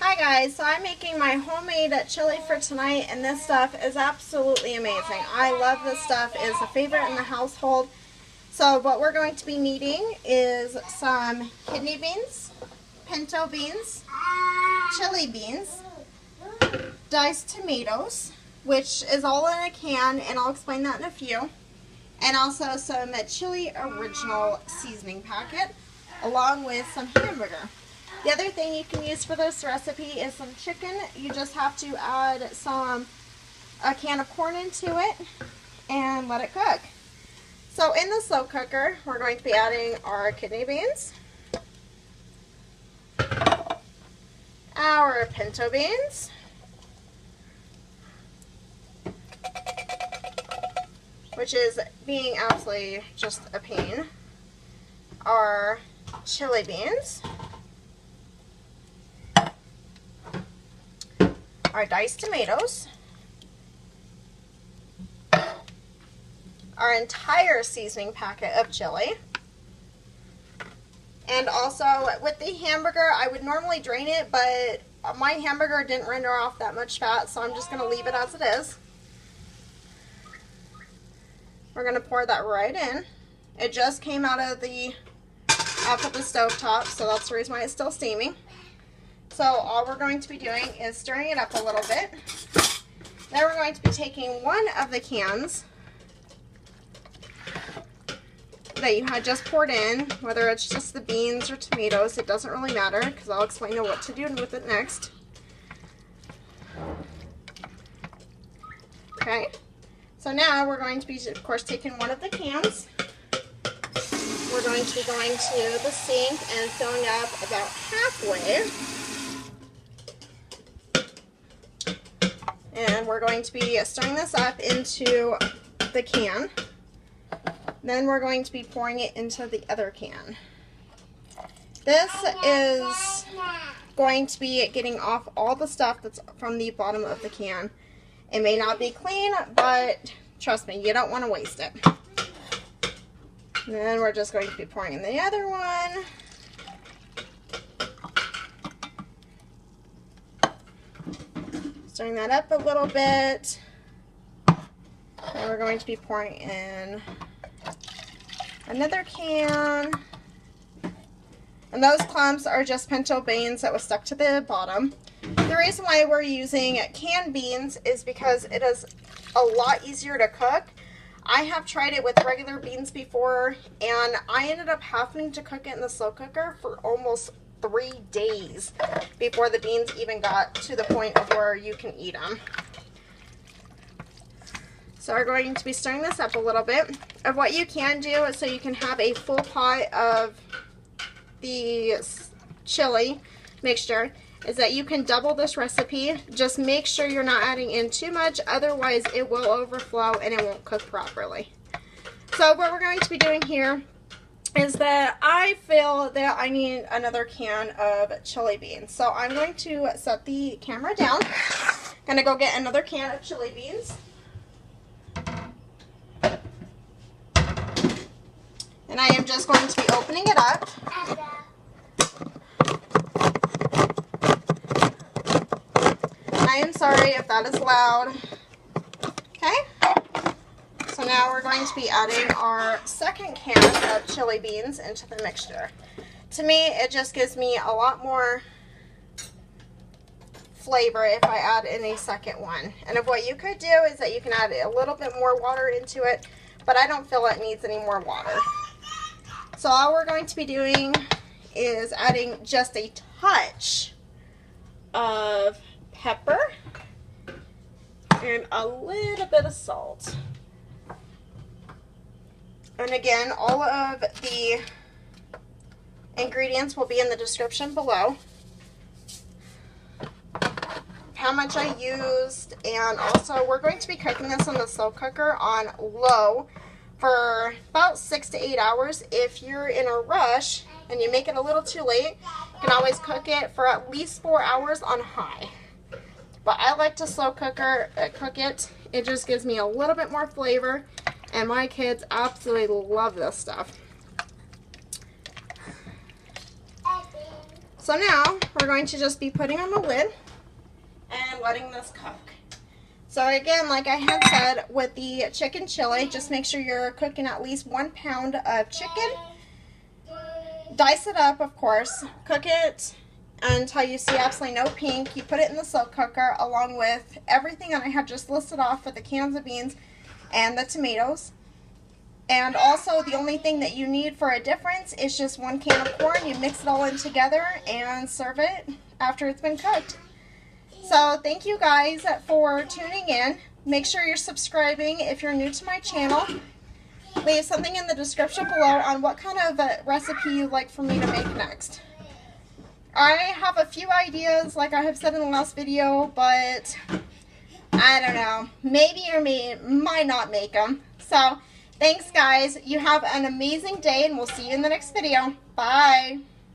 Hi guys, so I'm making my homemade chili for tonight, and this stuff is absolutely amazing. I love this stuff. It's a favorite in the household. So what we're going to be needing is some kidney beans, pinto beans, chili beans, diced tomatoes, which is all in a can, and I'll explain that in a few, and also some chili original seasoning packet, along with some hamburger. The other thing you can use for this recipe is some chicken. You just have to add a can of corn into it and let it cook. So in the slow cooker, we're going to be adding our kidney beans, our pinto beans, which is being absolutely just a pain, our chili beans, our diced tomatoes, our entire seasoning packet of chili, and also with the hamburger, I would normally drain it, but my hamburger didn't render off that much fat, so I'm just going to leave it as it is. We're going to pour that right in. It just came out of the stove top, so that's the reason why it's still steaming. So all we're going to be doing is stirring it up a little bit. Then we're going to be taking one of the cans that you had just poured in, whether it's just the beans or tomatoes, it doesn't really matter because I'll explain what to do with it next. Okay, so now we're going to be, of course, taking one of the cans. We're going to be going to the sink and filling up about halfway. And we're going to be stirring this up into the can. Then we're going to be pouring it into the other can. This is going to be getting off all the stuff that's from the bottom of the can. It may not be clean, but trust me, you don't want to waste it. And then we're just going to be pouring in the other one. Stirring that up a little bit. And we're going to be pouring in another can. And those clumps are just pinto beans that was stuck to the bottom. The reason why we're using canned beans is because it is a lot easier to cook. I have tried it with regular beans before, and I ended up having to cook it in the slow cooker for almost 3 days before the beans even got to the point of where you can eat them. So we're going to be stirring this up a little bit. Of what you can do so you can have a full pot of the chili mixture is that you can double this recipe. Just make sure you're not adding in too much, otherwise it will overflow and it won't cook properly. So what we're going to be doing here is that I feel that I need another can of chili beans. So I'm going to set the camera down. I'm going to go get another can of chili beans. And I am just going to be opening it up. I am sorry if that is loud. Okay. So now we're going to be adding our second can of chili beans into the mixture. To me, it just gives me a lot more flavor if I add in a second one. And if what you could do is that you can add a little bit more water into it, but I don't feel it needs any more water. So all we're going to be doing is adding just a touch of pepper and a little bit of salt. And again, all of the ingredients will be in the description below. How much I used, and also we're going to be cooking this in the slow cooker on low for about 6 to 8 hours. If you're in a rush and you make it a little too late, you can always cook it for at least 4 hours on high. But I like to slow cook it. It just gives me a little bit more flavor, and my kids absolutely love this stuff. So now we're going to just be putting on the lid and letting this cook. So again, like I had said, with the chicken chili, just make sure you're cooking at least 1 pound of chicken. Dice it up, of course. Cook it until you see absolutely no pink. You put it in the slow cooker along with everything that I have just listed off for the cans of beans and the tomatoes. And also the only thing that you need for a difference is just 1 can of corn. You mix it all in together and serve it after it's been cooked. So thank you guys for tuning in. Make sure you're subscribing if you're new to my channel. Leave something in the description below on what kind of recipe you'd like for me to make next. I have a few ideas, like I have said in the last video, but I don't know. Maybe or might not make them. So thanks guys. You have an amazing day and we'll see you in the next video. Bye.